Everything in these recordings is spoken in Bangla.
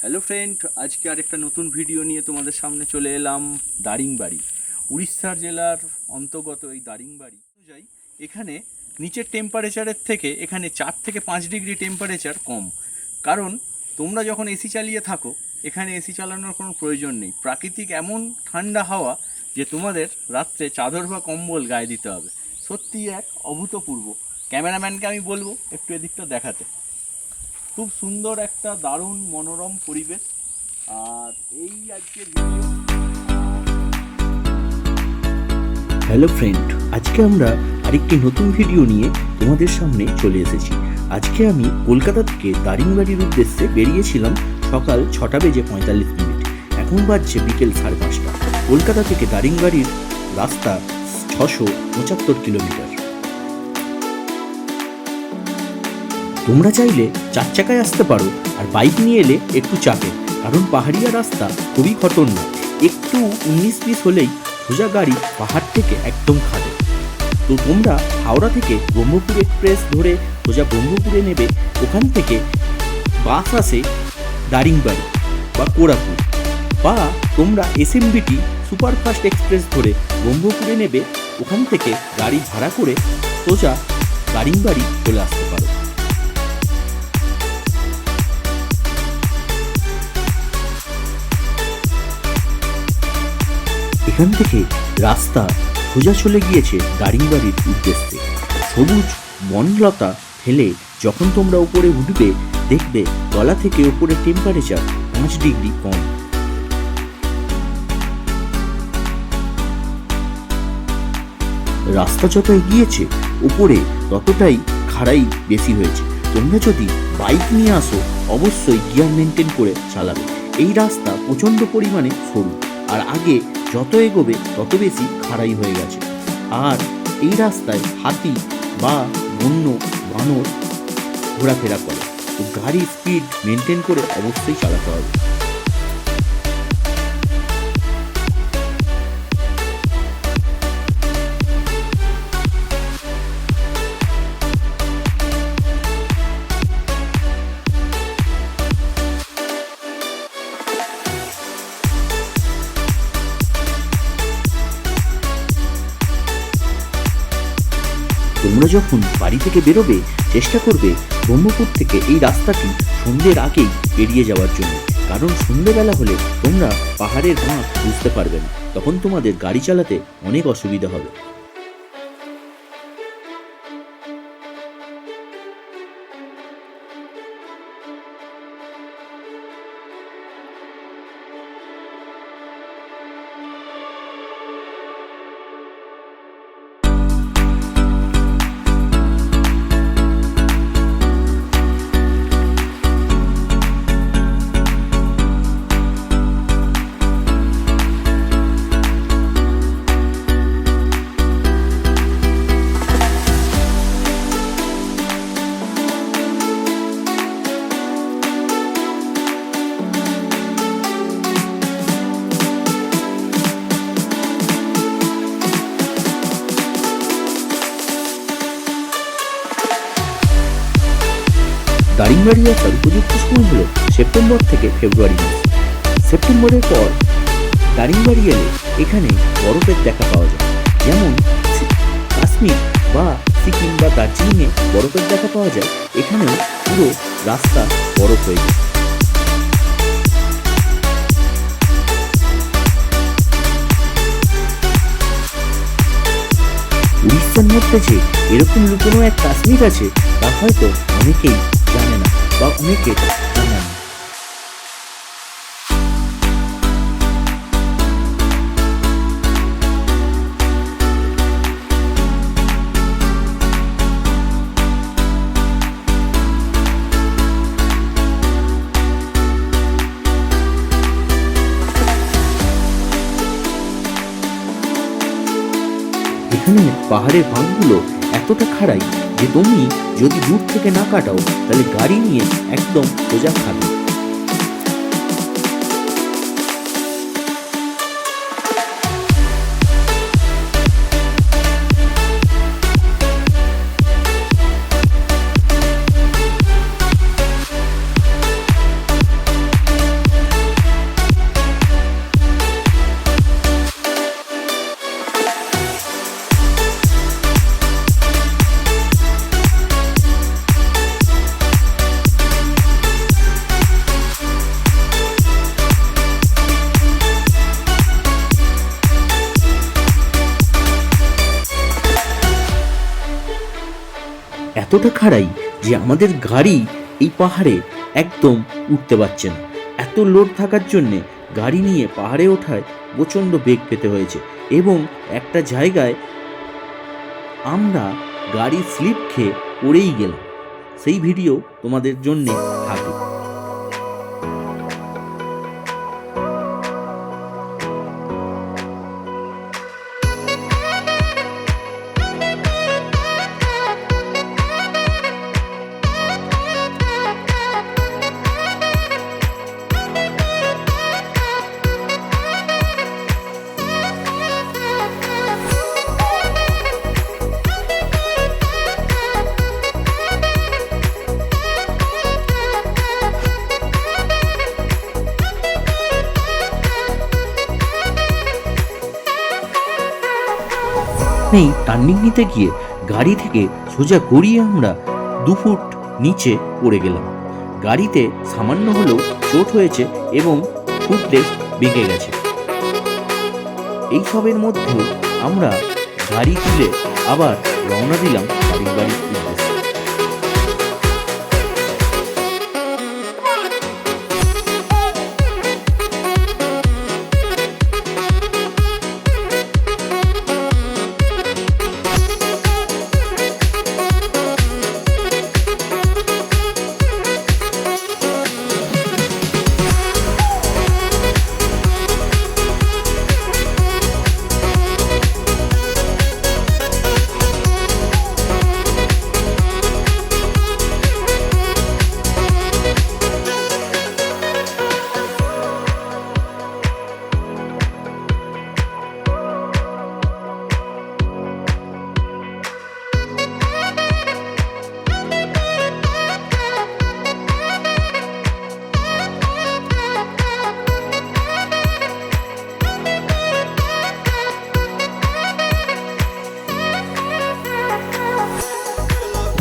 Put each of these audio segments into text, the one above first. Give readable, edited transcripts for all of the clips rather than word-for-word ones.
হ্যালো ফ্রেন্ড, আজকে আরেকটা নতুন ভিডিও নিয়ে তোমাদের সামনে চলে এলাম। দারিংবাড়ি উড়িষ্যার জেলার অন্তর্গত এই দারিংবাড়ি অনুযায়ী এখানে নিচের টেম্পারেচারের থেকে এখানে 4 থেকে 5 ডিগ্রি টেম্পারেচার কম। কারণ তোমরা যখন এসি চালিয়ে থাকো, এখানে এসি চালানোর কোনো প্রয়োজন নেই। প্রাকৃতিক এমন ঠান্ডা হাওয়া যে তোমাদের রাত্রে চাদর বা কম্বল গায়ে দিতে হবে। সত্যি এক অভূতপূর্ব। ক্যামেরাম্যানকে আমি বলবো একটু এদিকটা দেখাতে। খুব সুন্দর একটা দারুণ মনোরম পরিবেশ। আর এই আজকের ভিডিও। হ্যালো ফ্রেন্ড, আজকে আমরা আরেকটি নতুন ভিডিও নিয়ে তোমাদের সামনে চলে এসেছি। আজকে আমি কলকাতা থেকে দারিংবাড়ির উদ্দেশ্যে বেরিয়েছিলাম সকাল 6:45। এখন বাজছে বিকেল 5:30। কলকাতা থেকে দারিংবাড়ির রাস্তা 675 কিলোমিটার। তোমরা চাইলে 4 চাকায় আসতে পারো, আর বাইক নিয়ে এলে একটু চাপে, কারণ পাহাড়িয়া রাস্তা খুবই খতরনাক। একটু 19-20 হলেই সোজা গাড়ি পাহাড় থেকে একদম খাদে। তো তোমরা হাওড়া থেকে ব্রহ্মপুর এক্সপ্রেস ধরে সোজা ব্রহ্মপুরে নেবে। ওখান থেকে বাস আসে দারিংবাড়ি বা কোরাপুর, বা তোমরা SMBT সুপারফাস্ট এক্সপ্রেস ধরে ব্রহ্মপুরে নেবে। ওখান থেকে গাড়ি ভাড়া করে সোজা দারিংবাড়ি চলে আসতে পারো। এখান থেকে রাস্তা সোজা চলে গিয়েছে দারিংবাড়ির উদ্দেশ্যে। সবুজ বনলতা ফেলে যখন তোমরা উপরে উঠবে, দেখবে গলা থেকে উপরে টেম্পারেচার 5 ডিগ্রি কম। রাস্তা যত এগিয়েছে উপরে ততটাই খাড়াই বেশি হয়েছে। তোমরা যদি বাইক নিয়ে আসো, অবশ্যই গিয়ার মেনটেন করে চালাবে। এই রাস্তা প্রচণ্ড পরিমাণে সরু, আর আগে যত এগোবে তত বেশি খাড়াই হয়ে গেছে। আর এই রাস্তায় হাতি বা বন্য বানর ঘোরাফেরা করে, তো গাড়ির স্পিড মেনটেন করে অবশ্যই চালাতে হবে। তোমরা যখন বাড়ি থেকে বেরোবে, চেষ্টা করবে ব্রহ্মপুর থেকে এই রাস্তাটি সন্ধ্যের আগেই বেরিয়ে যাওয়ার জন্য। কারণ সন্ধ্যেবেলা হলে তোমরা পাহাড়ের বাঁক বুঝতে পারবে না, তখন তোমাদের গাড়ি চালাতে অনেক অসুবিধা হবে। দারিংবাড়ি আসার উপযুক্ত সময় হলো সেপ্টেম্বর থেকে ফেব্রুয়ারি মাস। সেপ্টেম্বরের পর দারিংবাড়ি এলে এখানে বরফের দেখা পাওয়া যায়। যেমন কাশ্মীর বা সিকিম বা দার্জিলিংয়ে বরফের দেখা পাওয়া যায়, এখানেও পুরো রাস্তা বরফ হয়ে যায়। উড়িষ্যার মধ্যে যে এরকম লুকোনো এক কাশ্মীর আছে, তা হয়তো অনেকেই জানে না বা অনেকে জানে না। এখানে পাহাড়ের ভাগগুলো এতটা খাড়াই যে তুমি যদি দূর থেকে না কাটাও, তাহলে গাড়ি নিয়ে একদম সোজা খাবে। এতটা খাড়াই যে আমাদের গাড়ি এই পাহাড়ে একদম উঠতে পারছে না। এত লোড থাকার জন্যে গাড়ি নিয়ে পাহাড়ে ওঠায় প্রচণ্ড বেগ পেতে হয়েছে এবং একটা জায়গায় আমরা গাড়ি স্লিপ খেয়ে পড়েই গেলাম। সেই ভিডিও তোমাদের জন্যে থাকবে। এই টার্নিং নিতে গিয়ে গাড়ি থেকে সোজা গড়িয়ে আমরা 2 ফুট নিচে পড়ে গেলাম। গাড়িতে সামান্য হলেও চোট হয়েছে এবং ফুটলেস বেঁকে গেছে। এই সবের মধ্যেও আমরা গাড়ি তুলে আবার রওনা দিলাম দারিংবাড়ির উদ্দেশ্যে।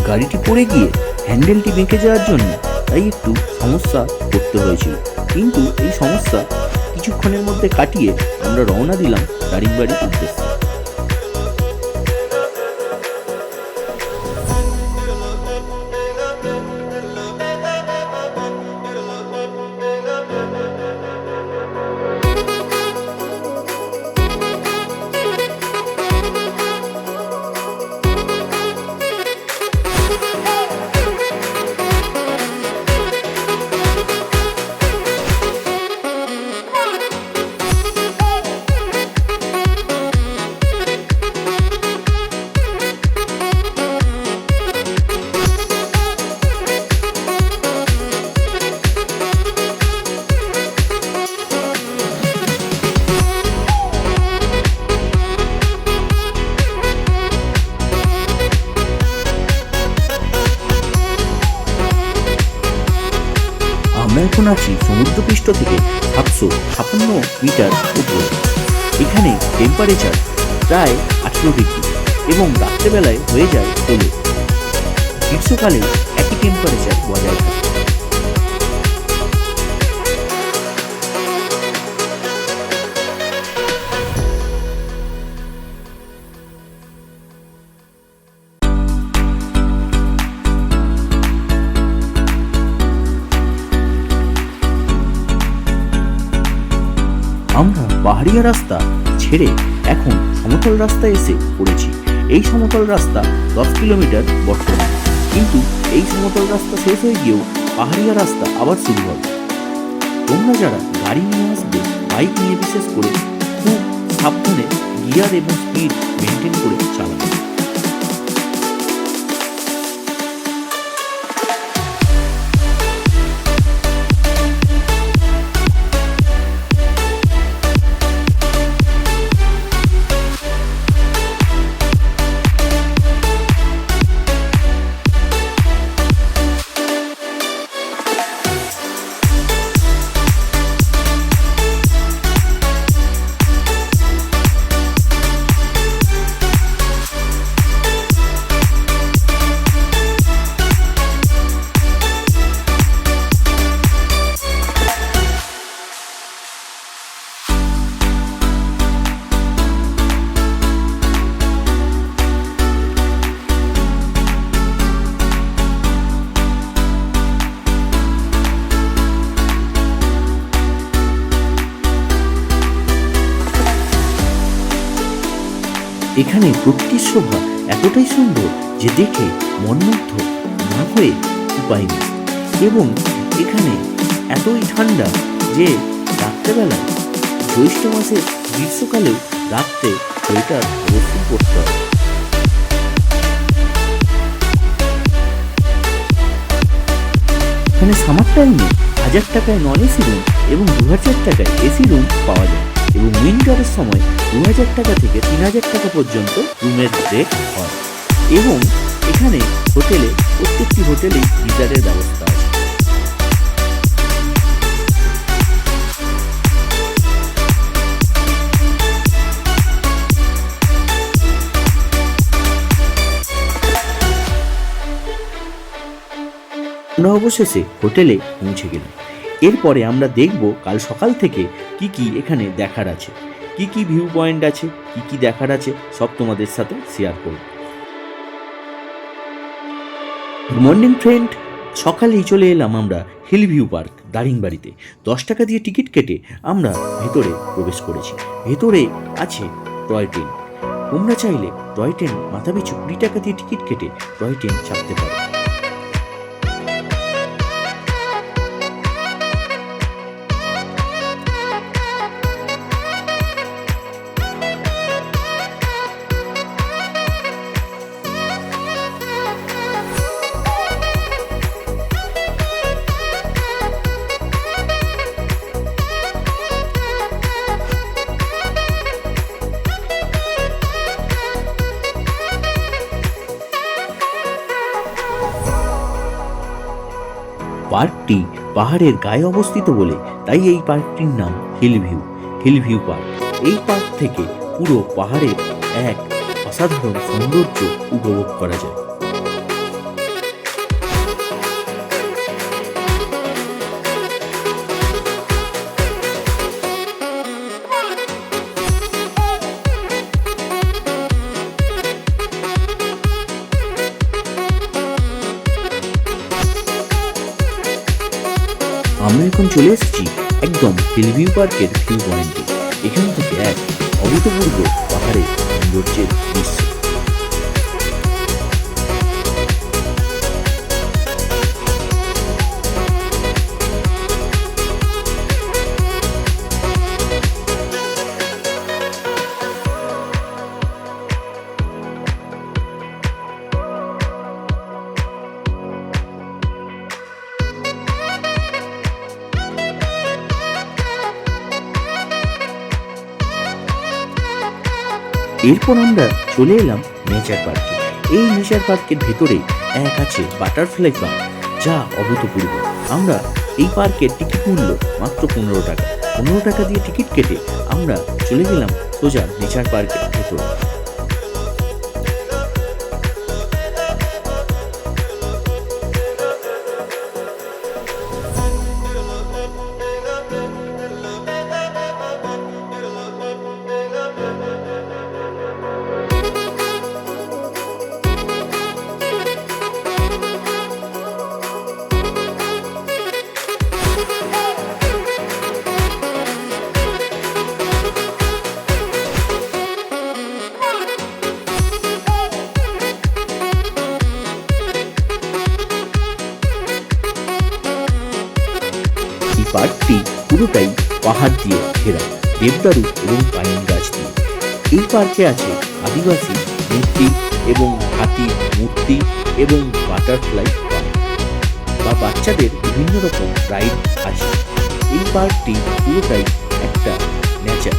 গাড়িটি পড়ে গিয়ে হ্যান্ডেলটি বেঁকে যাওয়ার জন্য তাই একটু সমস্যা করতে হয়েছিল, কিন্তু এই সমস্যা কিছুক্ষণের মধ্যে কাটিয়ে আমরা রওনা দিলাম দারিংবাড়ির উদ্দেশ্যে। আমরা এখন আছি সমুদ্রপৃষ্ঠ থেকে 756 মিটার উপরে। এখানে টেম্পারেচার প্রায় 18 ডিগ্রি এবং রাত্রেবেলায় হয়ে যায় 16। গ্রীষ্মকালে একই টেম্পারেচার বজায় থাকে। আমরা পাহাড়িয়া রাস্তা ছেড়ে এখন সমতল রাস্তায় এসে পড়েছি। এই সমতল রাস্তা 10 কিলোমিটার বর্তমান, কিন্তু এই সমতল রাস্তা শেষ হয়ে গিয়েও পাহাড়িয়া রাস্তা আবার শুরু হবে। তোমরা যারা গাড়ি নিয়ে আসবে, বাইক নিয়ে বিশেষ করে খুব সাবধানে গিয়ার এবং স্পিড মেনটেন করে চালাবে। এখানে প্রকৃতির শোভা এতটাই সুন্দর যে দেখে মনমুগ্ধ না হয়ে উপায় নেই। এবং এখানে এতই ঠান্ডা যে রাত্রেবেলায় জ্যৈষ্ঠ মাসের গ্রীষ্মকালেও রাত্রে সোয়েটার অবশ্যই পরতে হয়। এখানে সামার টাইমে 1000 টাকায় নন এসি রুম এবং 2000 টাকায় এসি রুম পাওয়া যায় এবং উইন্টারের সময় 2000 টাকা থেকে 3000 টাকা পর্যন্ত রুমের রেট হয়। এবং এখানে হোটেলে প্রত্যেকটি হোটেলেই গিজারের ব্যবস্থা আছে। আমরা অবশেষে হোটেলে পৌঁছে গেলাম। এরপরে আমরা দেখব কাল সকাল থেকে কি কি এখানে দেখার আছে, কি কি ভিউ পয়েন্ট আছে, কি কি দেখার আছে, সব তোমাদের সাথে শেয়ার করব। গুড মর্নিং ফ্রেন্ড, সকালেই চলে এলাম আমরা হিল ভিউ পার্ক দারিংবাড়িতে। 10 টাকা দিয়ে টিকিট কেটে আমরা ভেতরে প্রবেশ করেছি। ভেতরে আছে টয় ট্রেন। তোমরা চাইলে টয় ট্রেন মাথাপিছু 20 টাকা দিয়ে টিকিট কেটে টয় ট্রেন চাপতে পারো। পার্কটি পাহাড়ের গায়ে অবস্থিত বলে তাই এই পার্কটির নাম হিল ভিউ পার্ক। এই পার্ক থেকে পুরো পাহাড়ের এক অসাধারণ সৌন্দর্য উপভোগ করা যায়। আমরা এখন চলে এসেছি একদম হিল ভিউ পার্কের ভিউ পয়েন্টে। এখান থেকে এক অভূতপূর্ব পাহাড়ের সৌন্দর্যের দৃশ্য। এরপর আমরা চলে এলাম নেচার পার্কে। এই নেচার পার্কের ভেতরে এক আছে বাটারফ্লাই পার্ক, যা অভূতপূর্ব। আমরা এই পার্কের টিকিট মূল্য মাত্র 15 টাকা। 15 টাকা দিয়ে টিকিট কেটে আমরা চলে গেলাম সোজা নেচার পার্কের ভেতরে। পার্কটি পুরোটাই পাহাড় দিয়ে ঘেরা, দেবদারু এবং পাইন গাছ দিয়ে। এই পার্কে আছে আদিবাসী মূর্তি এবং হাতির মূর্তি এবং বাটারফ্লাই পার্ক বা বাচ্চাদের বিভিন্ন রকম রাইড আছে। এই পার্কটি পুরোটাই একটা নেচার।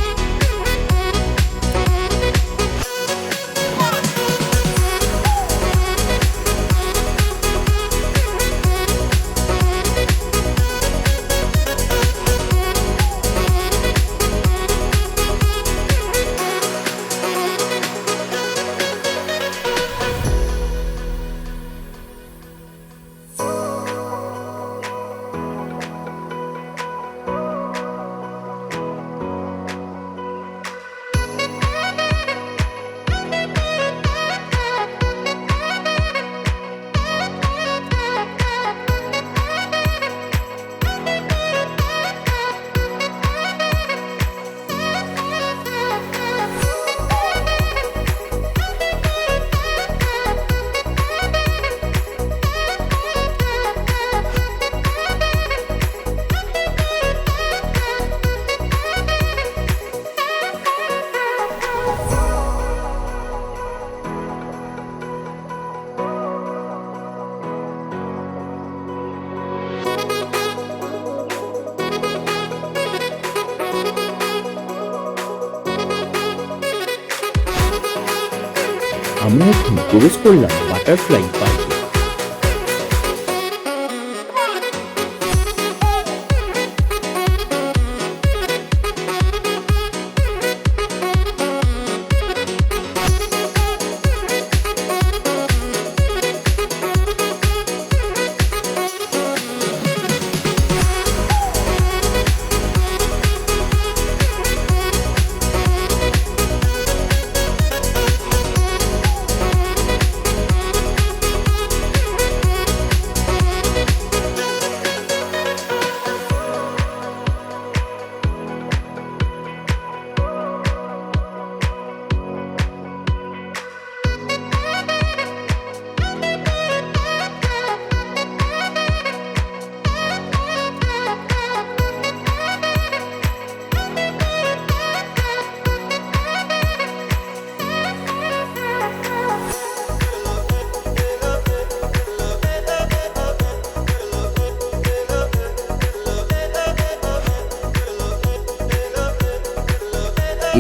আমরা এখন প্রবেশ করলাম বাটারফ্লাই পার্কে।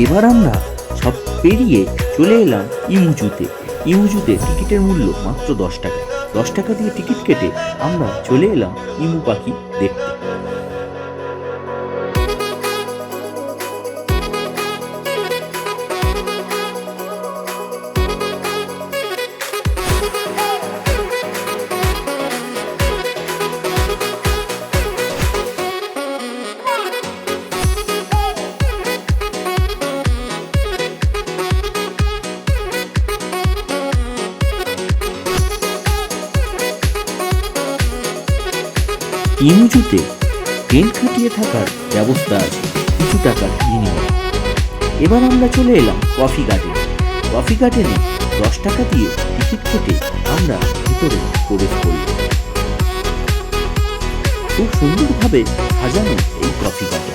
এবার আমরা সব পেরিয়ে চলে এলাম ইমুজুতে। ইমুজুতে টিকিটের মূল্য মাত্র 10 টাকা। 10 টাকা দিয়ে টিকিট কেটে আমরা চলে এলাম ইমু পাখি দেখতে। ইমুজুতে টেন্ট খাটিয়ে থাকার ব্যবস্থা আছে কিছু টাকার বিনিময়ে। এবার আমরা চলে এলাম কফি গার্ডেনে। কফি গার্ডেনে 10 টাকা দিয়ে টিকিট কেটে আমরা ভিতরে প্রবেশ করি। খুব সুন্দরভাবে সাজানো এই কফি গার্ডেন।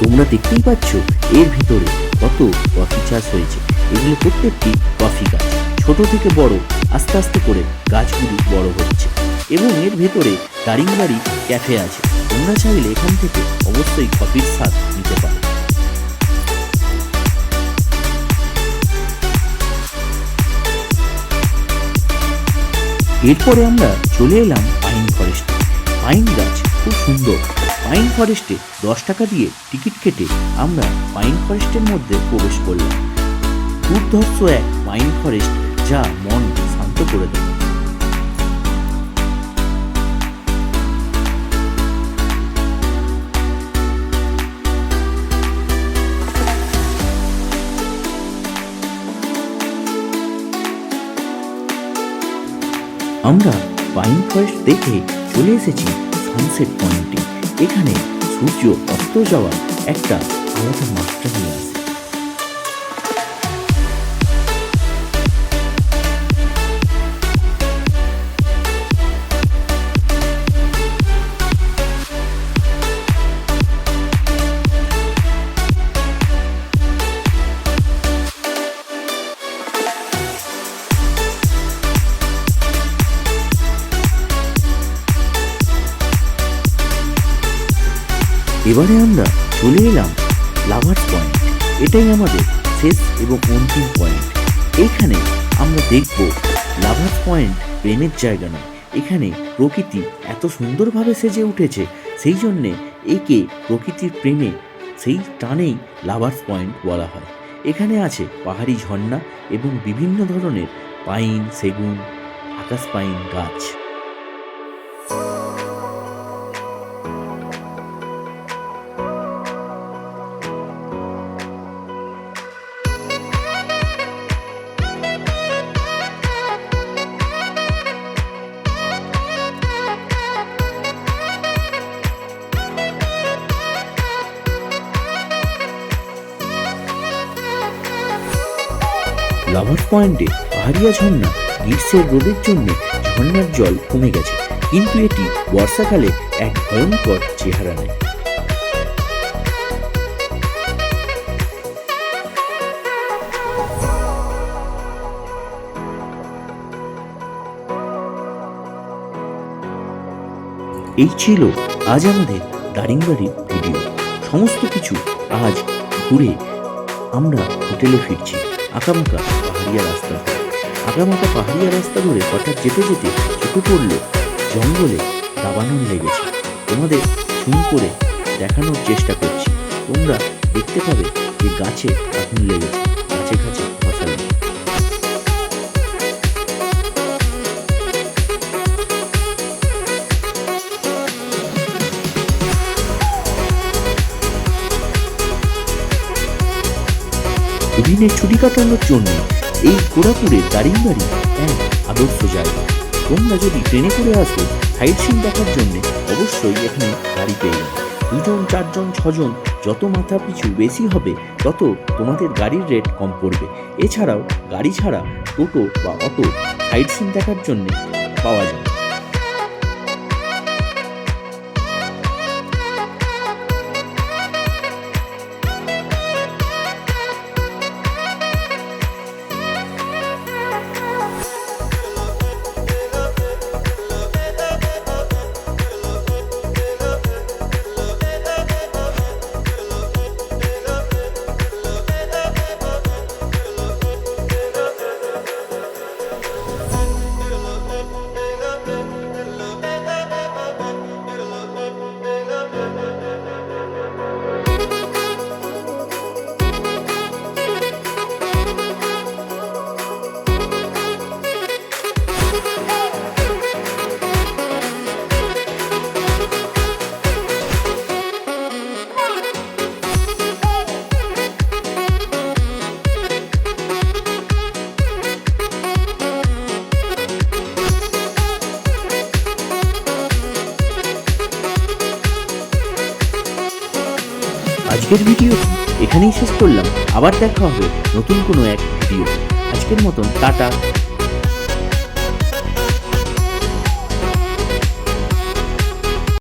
তোমরা দেখতেই পাচ্ছ এর ভিতরে কত কফি চাষ হয়েছে। এগুলো প্রত্যেকটি কফি গাছ, ছোট থেকে বড় আস্তে আস্তে করে গাছগুলি বড় হচ্ছে। এবং এর ভেতরে দারিংবাড়ি ক্যাফে আছে। তোমরা চাইলে এখান থেকে অবশ্যই কফির স্বাদ নিতে পারো। এরপরে আমরা চলে এলাম পাইন ফরেস্টে। পাইন গাছ খুব সুন্দর। পাইন ফরেস্টে 10 টাকা দিয়ে টিকিট কেটে আমরা পাইন ফরেস্টের মধ্যে প্রবেশ করলাম। দুর্ধর্ষ এক পাইন ফরেস্ট, যা মন শান্ত করে দেয়। আমরা পাইন ফরেস্ট দেখে চলে এসেছি সানসেট পয়েন্টে। এখানে সূর্য অস্ত যাওয়ার একটা আলাদা মাত্রা নিয়ে আসে। এবারে আমরা চলে এলাম লাভার্স পয়েন্ট। এটাই আমাদের শেষ এবং অন্তিম পয়েন্ট। এইখানে আমরা দেখব লাভার্স পয়েন্ট প্রেমের জায়গা নয়, এখানে প্রকৃতি এত সুন্দরভাবে সেজে উঠেছে, সেই জন্যে একে প্রকৃতির প্রেমে সেই টানেই লাভার্স পয়েন্ট বলা হয়। এখানে আছে পাহাড়ি ঝর্ণা এবং বিভিন্ন ধরনের পাইন, সেগুন, আকাশ পাইন গাছ। লাভার পয়েন্টে পাহাড়িয়া ঝর্ণা গ্রীষ্মের রোদের জন্য ঝর্ণার জল কমে গেছে, কিন্তু এটি বর্ষাকালে এক ভয়ঙ্কর চেহারা নেয়। এই ছিল আজ আমাদের দারিংবাড়ির ভিডিও। সমস্ত কিছু আজ ঘুরে আমরা হোটেলে ফিরছি আঁকাবাঁকা পাহাড়িয়া রাস্তা। আঁকাবাঁকা পাহাড়িয়া রাস্তা ধরে হঠাৎ যেতে যেতে চোখে পড়ল জঙ্গলে দাবানল লেগেছে। তোমাদের জুম করে দেখানোর চেষ্টা করছি, তোমরা দেখতে পাবে যে গাছে আগুন লেগেছে, গাছে গাছে ফসল। দুদিনের ছুটি কাটানোর জন্য এই কোরাপুরের দারিংবাড়ি এক আদর্শ জায়গা। তোমরা যদি ট্রেনে করে আসো সাইট সিন দেখার জন্য অবশ্যই এখানে গাড়ি পেয়ে যাবে। 2 জন 4 জন 6 জন যত মাথা পিছু বেশি হবে তত তোমাদের গাড়ির রেট কম পড়বে। এছাড়াও গাড়ি ছাড়া টোটো বা অটো সাইট সিন দেখার জন্য পাওয়া যায়। আজকের ভিডিওটি এখানেই শেষ করলাম। আবার দেখা হবে নতুন কোনো এক ভিডিও। আজকের মতন টাটা।